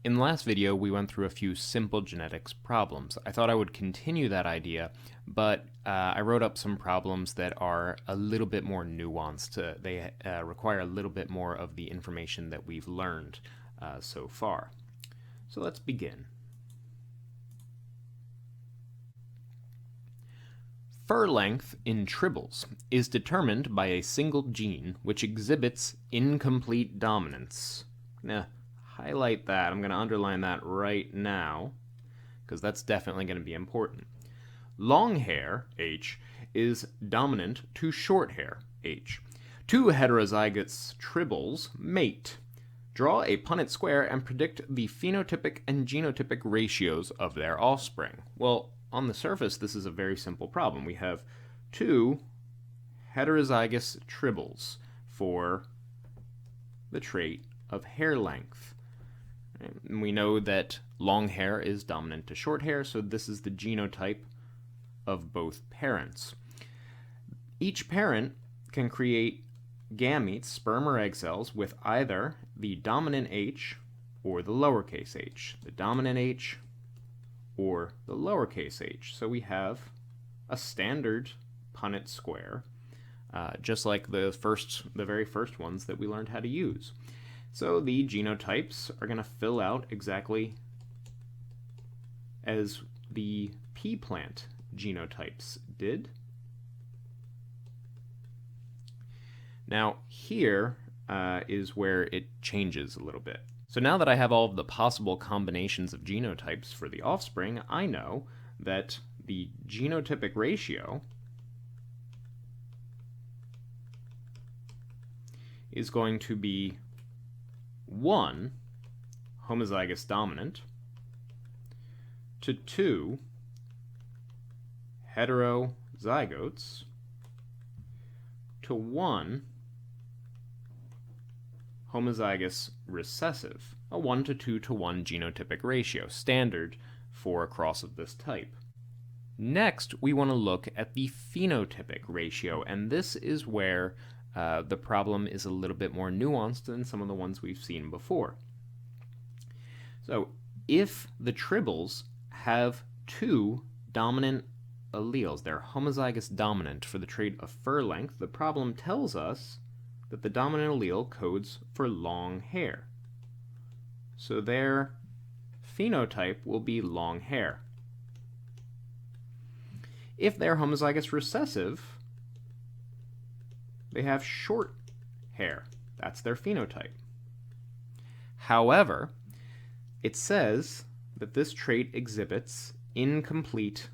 In the last video, we went through a few simple genetics problems. I thought I would continue that idea, but I wrote up some problems that are a little bit more nuanced. They require a little bit more of the information that we've learned so far. So let's begin. Fur length in tribbles is determined by a single gene which exhibits incomplete dominance. Now, highlight that. I'm going to underline that right now because that's definitely going to be important. Long hair, H, is dominant to short hair, H. Two heterozygous tribbles mate. Draw a Punnet square and predict the phenotypic and genotypic ratios of their offspring. Well, on the surface, this is a very simple problem. We have two heterozygous tribbles for the trait of hair length. And we know that long hair is dominant to short hair, so this is the genotype of both parents. Each parent can create gametes, sperm or egg cells, with either the dominant H or the lowercase h. The dominant H or the lowercase h. So we have a standard Punnet square, just like the very first ones that we learned how to use. So the genotypes are going to fill out exactly as the pea plant genotypes did. Now here is where it changes a little bit. So now that I have all of the possible combinations of genotypes for the offspring, I know that the genotypic ratio is going to be 1 homozygous dominant to 2 heterozygotes to 1 homozygous recessive, a 1 to 2 to 1 genotypic ratio, standard for a cross of this type. Next, we want to look at the phenotypic ratio, and this is where the problem is a little bit more nuanced than some of the ones we've seen before. So, if the tribbles have two dominant alleles, they're homozygous dominant for the trait of fur length, the problem tells us that the dominant allele codes for long hair. So their phenotype will be long hair. If they're homozygous recessive, they have short hair. That's their phenotype. However, it says that this trait exhibits incomplete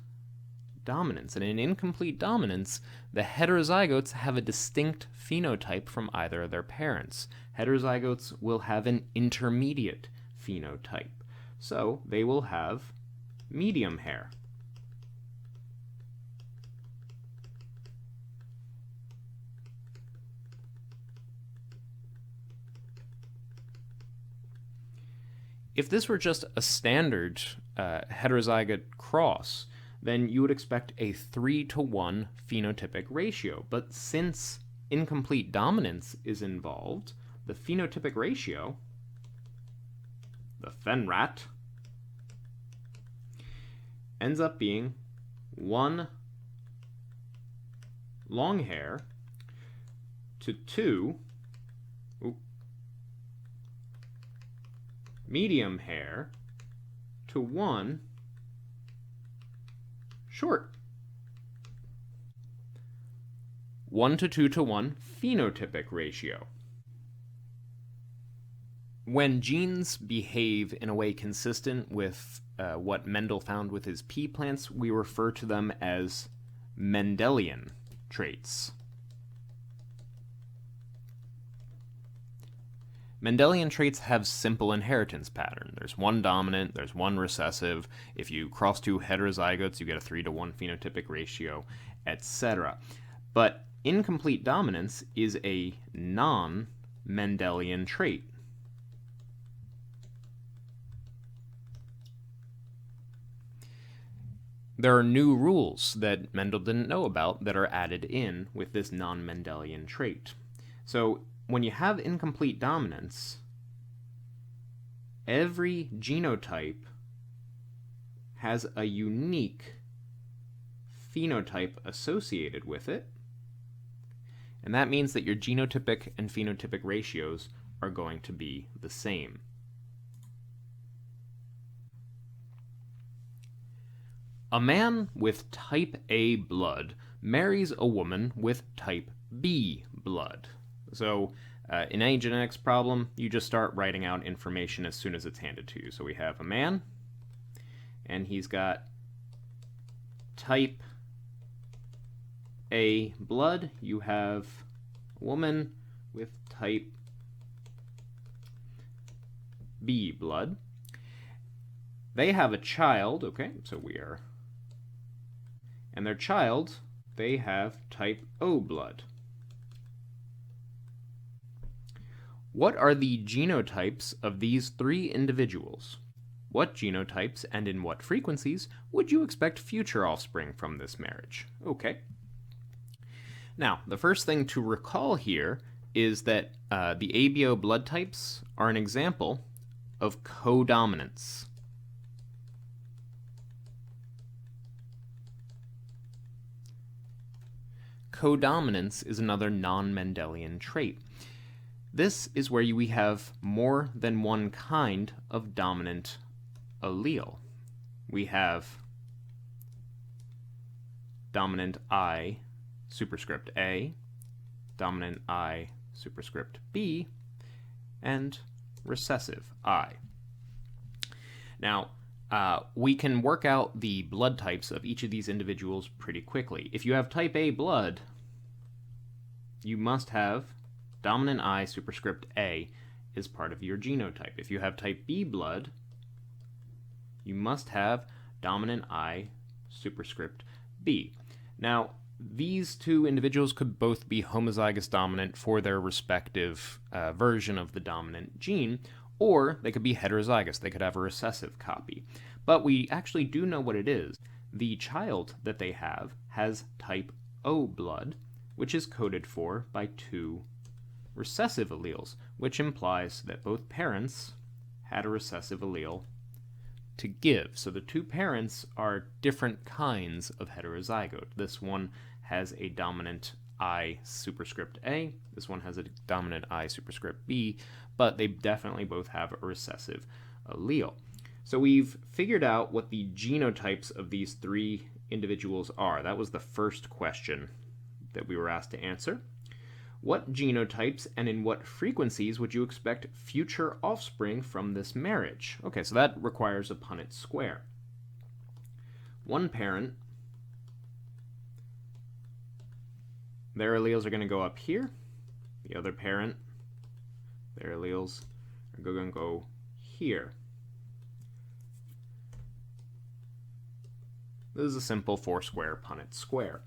dominance. And in incomplete dominance, the heterozygotes have a distinct phenotype from either of their parents. Heterozygotes will have an intermediate phenotype. So they will have medium hair. If this were just a standard heterozygote cross, then you would expect a 3 to 1 phenotypic ratio. But since incomplete dominance is involved, the phenotypic ratio, the phenrat, ends up being 1 long hair to 2 medium hair to 1 short. 1 to 2 to 1 phenotypic ratio. When genes behave in a way consistent with what Mendel found with his pea plants, we refer to them as Mendelian traits. Mendelian traits have simple inheritance pattern. There's one dominant, there's one recessive. If you cross two heterozygotes, you get a 3 to 1 phenotypic ratio, etc. But incomplete dominance is a non-Mendelian trait. There are new rules that Mendel didn't know about that are added in with this non-Mendelian trait. So when you have incomplete dominance, every genotype has a unique phenotype associated with it, and that means that your genotypic and phenotypic ratios are going to be the same. A man with type A blood marries a woman with type B blood. So in any genetics problem, you just start writing out information as soon as it's handed to you. So we have a man, and he's got type A blood. You have a woman with type B blood. They have a child, okay, so we are, and their child, they have type O blood. What are the genotypes of these three individuals? What genotypes and in what frequencies would you expect future offspring from this marriage? Okay. Now, the first thing to recall here is that the ABO blood types are an example of codominance. Codominance is another non-Mendelian trait. This is where we have more than one kind of dominant allele. We have dominant I superscript A, dominant I superscript B, and recessive I. Now, we can work out the blood types of each of these individuals pretty quickly. If you have type A blood, you must have dominant I superscript A is part of your genotype. If you have type B blood, you must have dominant I superscript B. Now, these two individuals could both be homozygous dominant for their respective version of the dominant gene, or they could be heterozygous. They could have a recessive copy. But we actually do know what it is. The child that they have has type O blood, which is coded for by two recessive alleles, which implies that both parents had a recessive allele to give. So the two parents are different kinds of heterozygote. This one has a dominant I superscript A, this one has a dominant I superscript B, but they definitely both have a recessive allele. So we've figured out what the genotypes of these three individuals are. That was the first question that we were asked to answer. What genotypes and in what frequencies would you expect future offspring from this marriage? Okay, so that requires a Punnett square. One parent, their alleles are going to go up here. The other parent, their alleles are going to go here. This is a simple four-square Punnett square.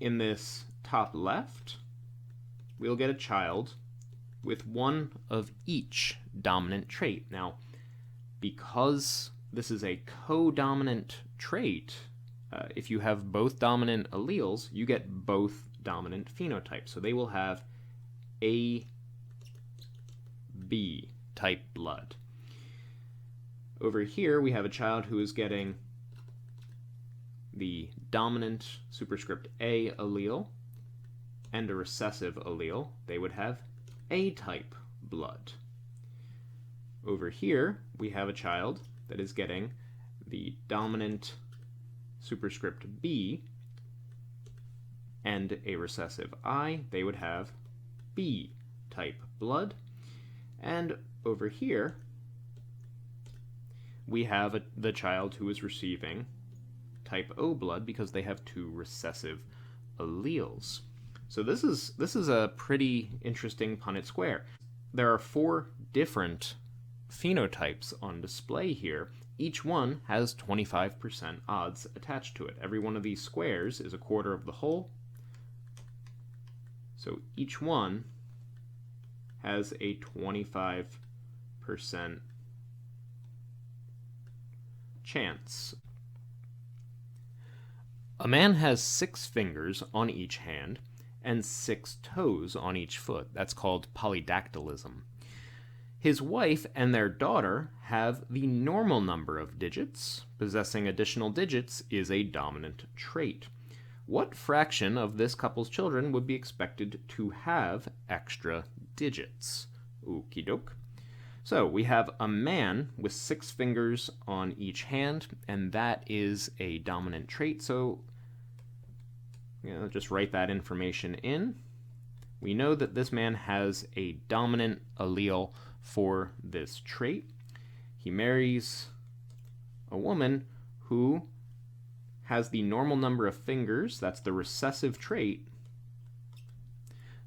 In this top left, we'll get a child with one of each dominant trait. Now, because this is a codominant trait, if you have both dominant alleles, you get both dominant phenotypes. So they will have A, B type blood. Over here, we have a child who is getting the dominant superscript A allele and a recessive allele. They would have A-type blood. Over here, we have a child that is getting the dominant superscript B and a recessive I. They would have B-type blood. And over here, we have the child who is receiving type O blood because they have two recessive alleles. So this is a pretty interesting Punnett square. There are four different phenotypes on display here. Each one has 25% odds attached to it. Every one of these squares is a quarter of the whole. So each one has a 25% chance. A man has 6 fingers on each hand and 6 toes on each foot. That's called polydactylism. His wife and their daughter have the normal number of digits. Possessing additional digits is a dominant trait. What fraction of this couple's children would be expected to have extra digits? Okie doke. So we have a man with 6 fingers on each hand, and that is a dominant trait. So just write that information in. We know that this man has a dominant allele for this trait. He marries a woman who has the normal number of fingers. That's the recessive trait.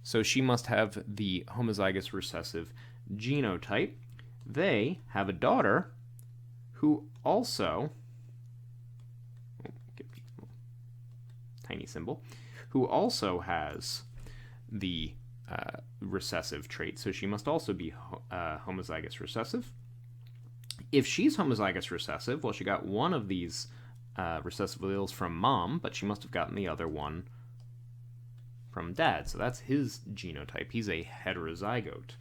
So she must have the homozygous recessive genotype. They have a daughter who also, tiny symbol, who also has the recessive trait, so she must also be homozygous recessive. If she's homozygous recessive, well, she got one of these recessive alleles from mom, but she must have gotten the other one from dad, so that's his genotype. He's a heterozygote.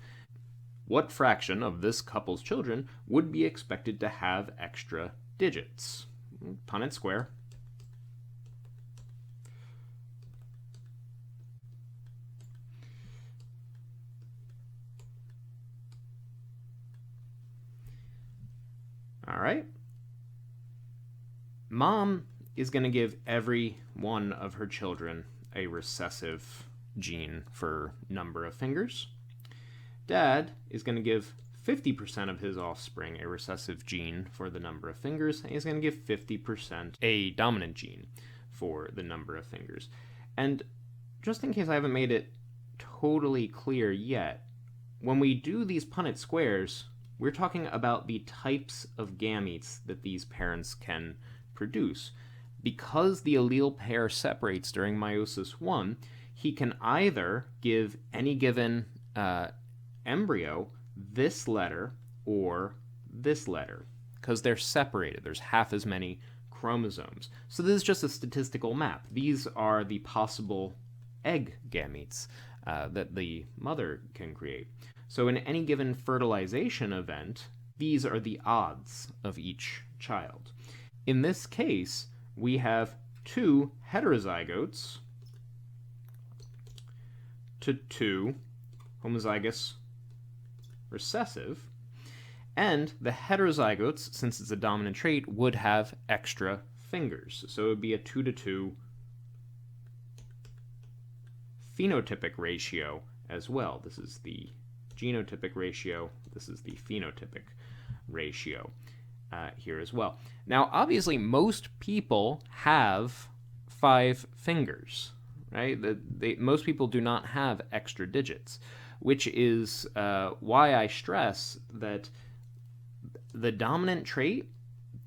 What fraction of this couple's children would be expected to have extra digits? Punnett square. All right. Mom is going to give every one of her children a recessive gene for number of fingers. Dad is going to give 50% of his offspring a recessive gene for the number of fingers, and he's going to give 50% a dominant gene for the number of fingers. And just in case I haven't made it totally clear yet, when we do these Punnett squares, we're talking about the types of gametes that these parents can produce. Because the allele pair separates during meiosis 1, he can either give any given embryo this letter or this letter, because they're separated. There's half as many chromosomes. So this is just a statistical map. These are the possible egg gametes that the mother can create. So in any given fertilization event, these are the odds of each child. In this case, we have 2 heterozygotes to 2 homozygous recessive, and the heterozygotes, since it's a dominant trait, would have extra fingers. So it would be a 2-to-2 phenotypic ratio as well. This is the genotypic ratio. This is the phenotypic ratio here as well. Now, obviously, most people have 5 fingers, right? Most people do not have extra digits, which is why I stress that the dominant trait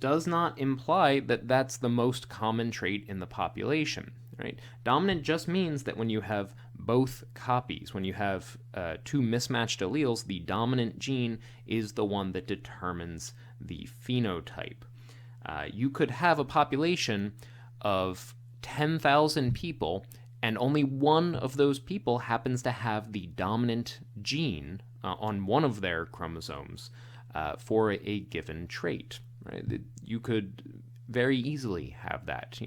does not imply that that's the most common trait in the population, right? Dominant just means that when you have both copies, when you have 2 mismatched alleles, the dominant gene is the one that determines the phenotype. You could have a population of 10,000 people, and only one of those people happens to have the dominant gene on one of their chromosomes for a given trait. Right? You could very easily have that.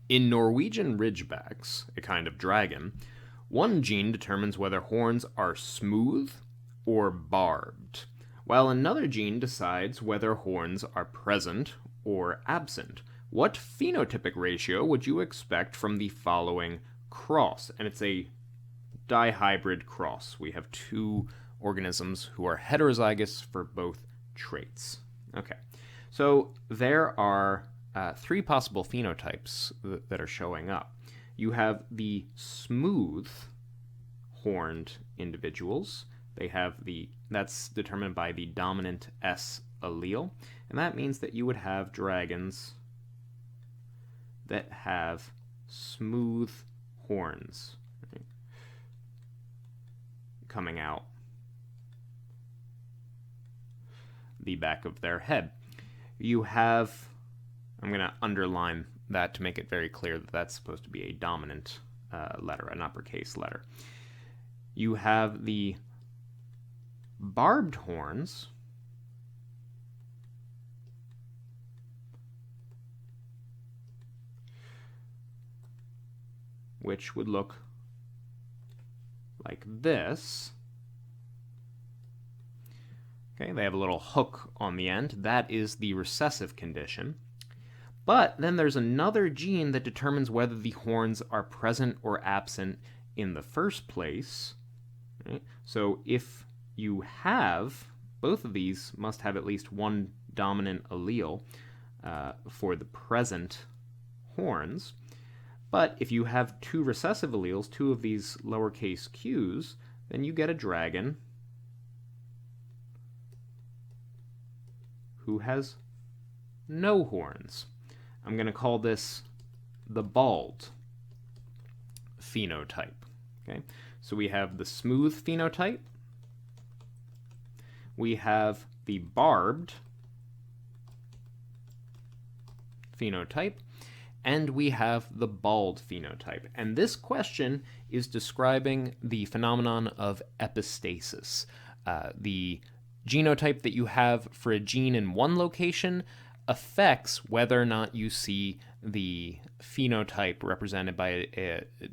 In Norwegian ridgebacks, a kind of dragon, one gene determines whether horns are smooth or barbed, while another gene decides whether horns are present or absent. What phenotypic ratio would you expect from the following cross? And it's a dihybrid cross. We have 2 organisms who are heterozygous for both traits. Okay, so there are 3 possible phenotypes that are showing up. You have the smooth horned individuals. That's determined by the dominant S allele, and that means that you would have dragons that have smooth horns, right, coming out the back of their head. You have, I'm going to underline that to make it very clear that that's supposed to be a dominant letter, an uppercase letter. You have the barbed horns, which would look like this. Okay, they have a little hook on the end. That is the recessive condition. But then there's another gene that determines whether the horns are present or absent in the first place. Right? So if you have, both of these must have at least one dominant allele for the present horns. But if you have two recessive alleles, two of these lowercase q's, then you get a dragon who has no horns. I'm going to call this the bald phenotype. Okay? So we have the smooth phenotype, we have the barbed phenotype, and we have the bald phenotype. And this question is describing the phenomenon of epistasis. The genotype that you have for a gene in one location affects whether or not you see the phenotype represented by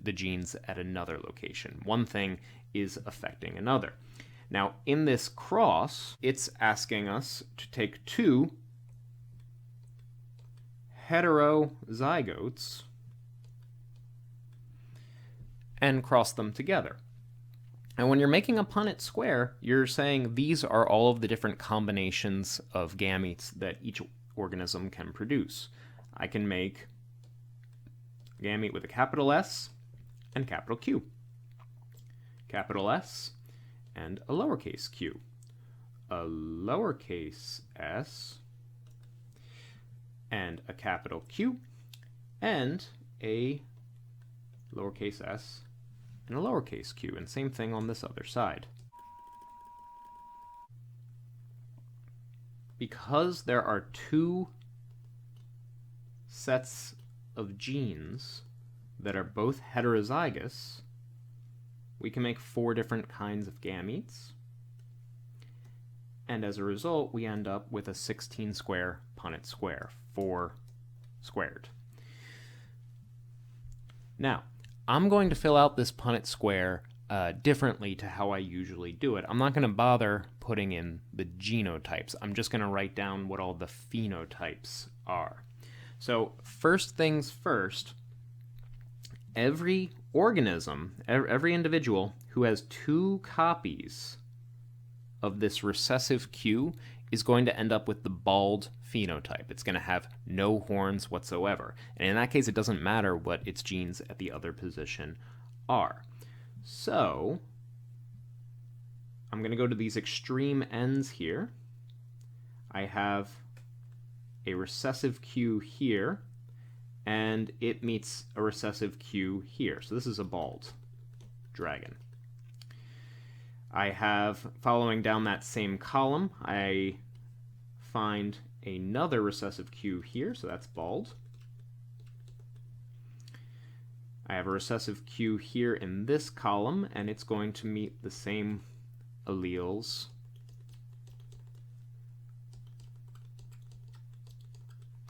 the genes at another location. One thing is affecting another. Now, in this cross, it's asking us to take two heterozygotes and cross them together. And when you're making a Punnett square, you're saying these are all of the different combinations of gametes that each organism can produce. I can make a gamete with a capital S and capital Q. Capital S and a lowercase q. A lowercase s and a capital Q, and a lowercase s and a lowercase q, and same thing on this other side. Because there are two sets of genes that are both heterozygous, we can make 4 different kinds of gametes, and as a result we end up with a 16 square Punnett square, 4 squared. Now, I'm going to fill out this Punnett square differently to how I usually do it. I'm not going to bother putting in the genotypes. I'm just going to write down what all the phenotypes are. So first things first, every organism, every individual who has 2 copies of this recessive Q is going to end up with the bald phenotype. It's going to have no horns whatsoever. And in that case, it doesn't matter what its genes at the other position are. So I'm going to go to these extreme ends here. I have a recessive Q here, and it meets a recessive Q here. So this is a bald dragon. I have, following down that same column, I find another recessive Q here, so that's bald. I have a recessive Q here in this column, and it's going to meet the same alleles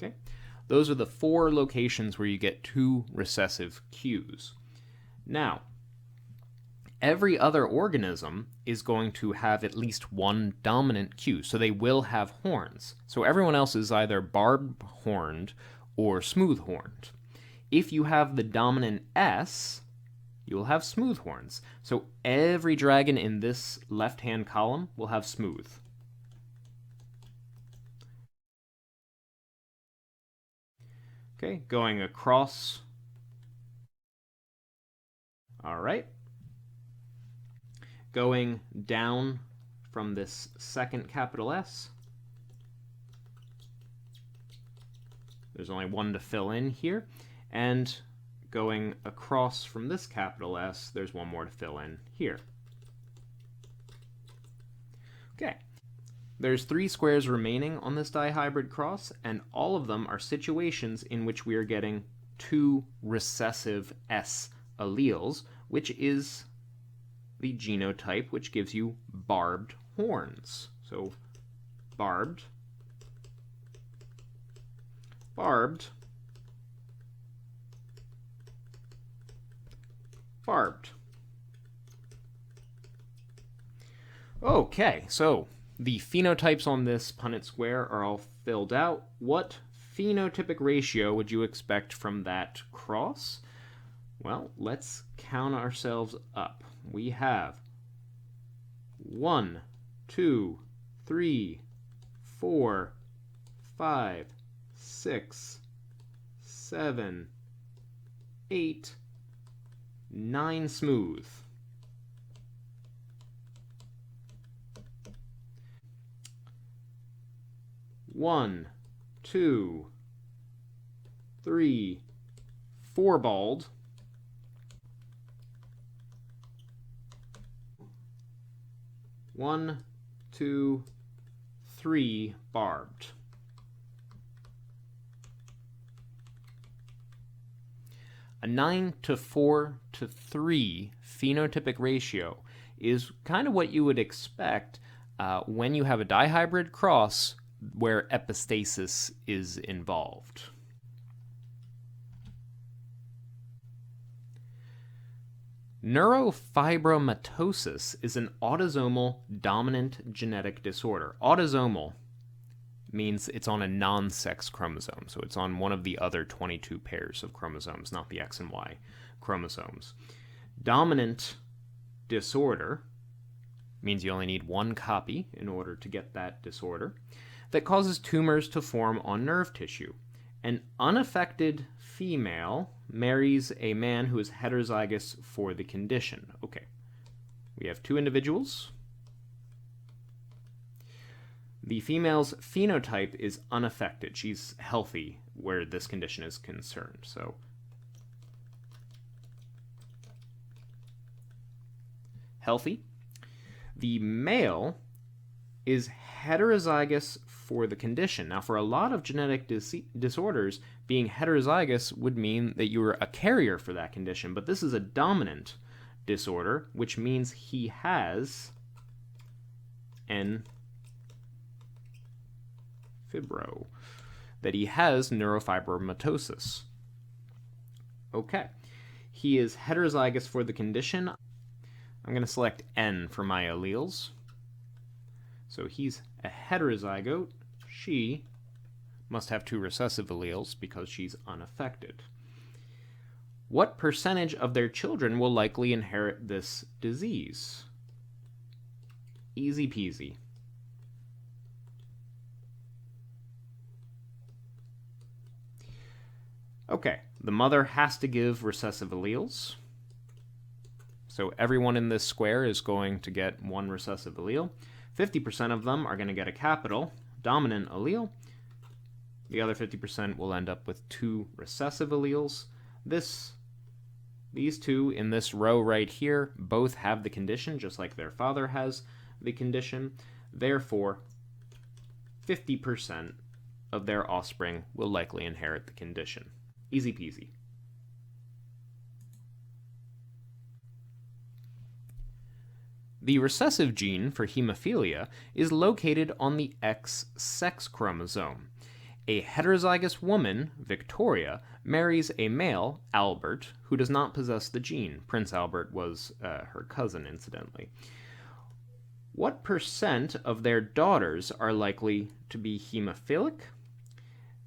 Okay, those are the 4 locations where you get 2 recessive Qs. Now, every other organism is going to have at least 1 dominant Q, so they will have horns. So everyone else is either barb-horned or smooth-horned. If you have the dominant S, you'll have smooth horns. So every dragon in this left-hand column will have smooth. Okay, going across. All right. Going down from this second capital S. There's only 1 to fill in here. And going across from this capital S, there's 1 more to fill in here. Okay. There's 3 squares remaining on this dihybrid cross, and all of them are situations in which we are getting 2 recessive S alleles, which is the genotype, which gives you barbed horns. So barbed, barbed, barbed. Okay, so the phenotypes on this Punnett square are all filled out. What phenotypic ratio would you expect from that cross? Well, let's count ourselves up. We have 1, 2, 3, 4, 5, 6, 7, 8, 9 smooth. One, 2, 3, 4 bald. 1, 2, 3 barbed. A 9:4:3 phenotypic ratio is kind of what you would expect when you have a dihybrid cross where epistasis is involved. Neurofibromatosis is an autosomal dominant genetic disorder. Autosomal means it's on a non-sex chromosome, so it's on one of the other 22 pairs of chromosomes, not the X and Y chromosomes. Dominant disorder means you only need one copy in order to get that disorder, that causes tumors to form on nerve tissue. An unaffected female marries a man who is heterozygous for the condition. Okay, we have two individuals. The female's phenotype is unaffected. She's healthy where this condition is concerned. So healthy. The male is heterozygous for the condition. Now, for a lot of genetic disorders, being heterozygous would mean that you were a carrier for that condition, but this is a dominant disorder, which means he has an fibro, that he has neurofibromatosis. Okay, he is heterozygous for the condition. I'm going to select N for my alleles. So he's a heterozygote. She must have two recessive alleles because she's unaffected. What percentage of their children will likely inherit this disease? Easy peasy. Okay, the mother has to give recessive alleles. So everyone in this square is going to get one recessive allele. 50% of them are going to get a capital dominant allele. The other 50% will end up with two recessive alleles. These two in this row right here both have the condition, just like their father has the condition. Therefore, 50% of their offspring will likely inherit the condition. Easy peasy. The recessive gene for hemophilia is located on the X sex chromosome. A heterozygous woman, Victoria, marries a male, Albert, who does not possess the gene. Prince Albert was her cousin, incidentally. What percent of their daughters are likely to be hemophilic?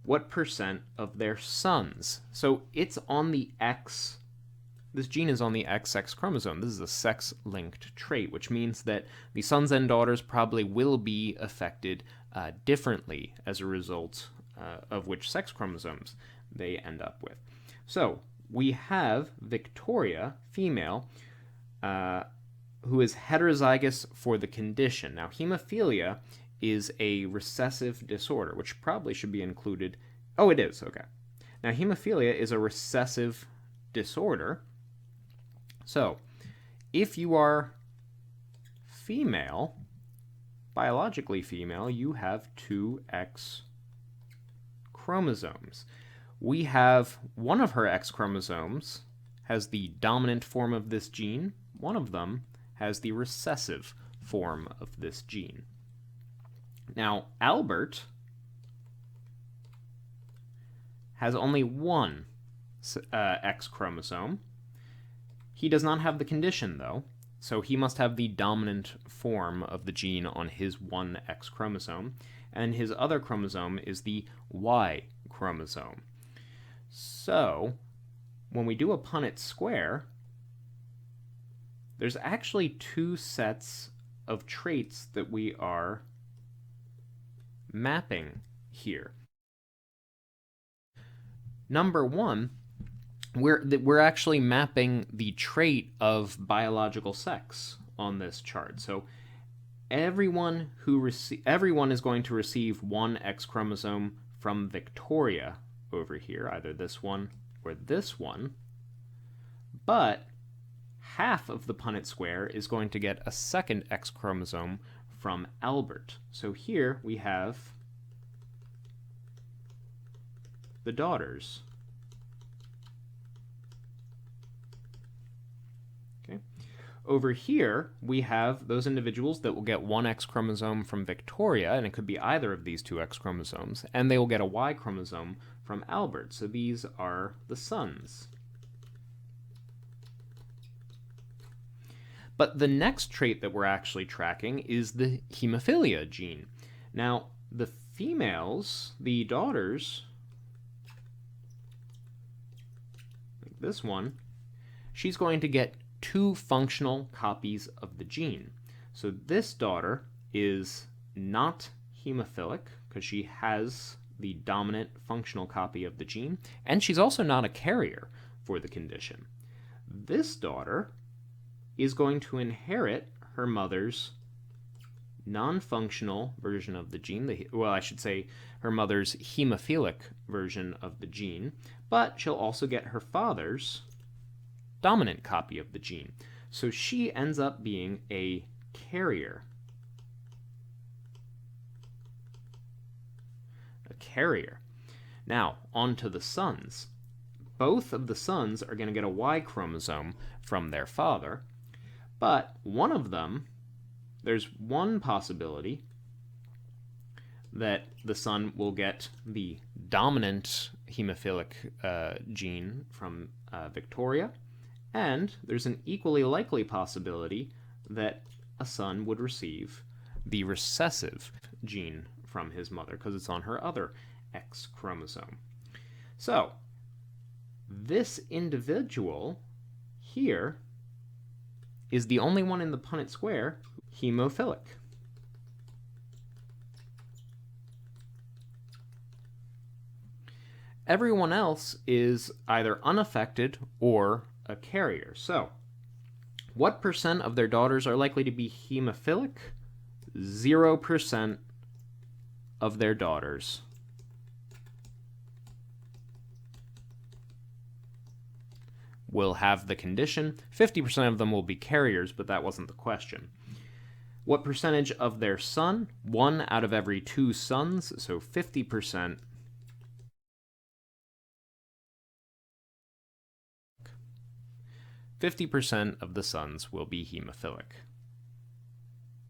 What percent of their sons? So it's on the X. This gene is on the XX chromosome. This is a sex-linked trait, which means that the sons and daughters probably will be affected differently as a result of which sex chromosomes they end up with. So we have Victoria, female, who is heterozygous for the condition. Now, hemophilia is a recessive disorder, which probably should be included. Oh, it is. Okay. Now, hemophilia is a recessive disorder. So, if you are female, biologically female, you have two X chromosomes. We have one of her X chromosomes has the dominant form of this gene. One of them has the recessive form of this gene. Now, Albert has only one X chromosome. He does not have the condition, though, so he must have the dominant form of the gene on his one X chromosome, and his other chromosome is the Y chromosome. So, when we do a Punnett square, there's actually two sets of traits that we are mapping here. Number one, we're actually mapping the trait of biological sex on this chart. So everyone is going to receive one X chromosome from Victoria over here, either this one or this one, but half of the Punnett square is going to get a second X chromosome from Albert. So here we have the daughters. Okay. Over here, we have those individuals that will get one X chromosome from Victoria, and it could be either of these two X chromosomes, and they will get a Y chromosome from Albert. So these are the sons. But the next trait that we're actually tracking is the hemophilia gene. Now, the females, the daughters, like this one, she's going to get two functional copies of the gene. So this daughter is not hemophilic because she has the dominant functional copy of the gene, and she's also not a carrier for the condition. This daughter is going to inherit her mother's non-functional version of the gene, well, I should say her mother's hemophilic version of the gene, but she'll also get her father's dominant copy of the gene. So she ends up being a carrier. A carrier. Now, on to the sons. Both of the sons are going to get a Y chromosome from their father, but one of them, there's one possibility that the son will get the dominant hemophilic gene from Victoria, and there's an equally likely possibility that a son would receive the recessive gene from his mother because it's on her other X chromosome. So, this individual here is the only one in the Punnett square hemophilic. Everyone else is either unaffected or a carrier. So, what percent of their daughters are likely to be hemophilic? 0% of their daughters. Will have the condition. 50% of them will be carriers, but that wasn't the question. What percentage of their son? 1 out of every 2 sons, so 50%. 50% of the sons will be hemophilic.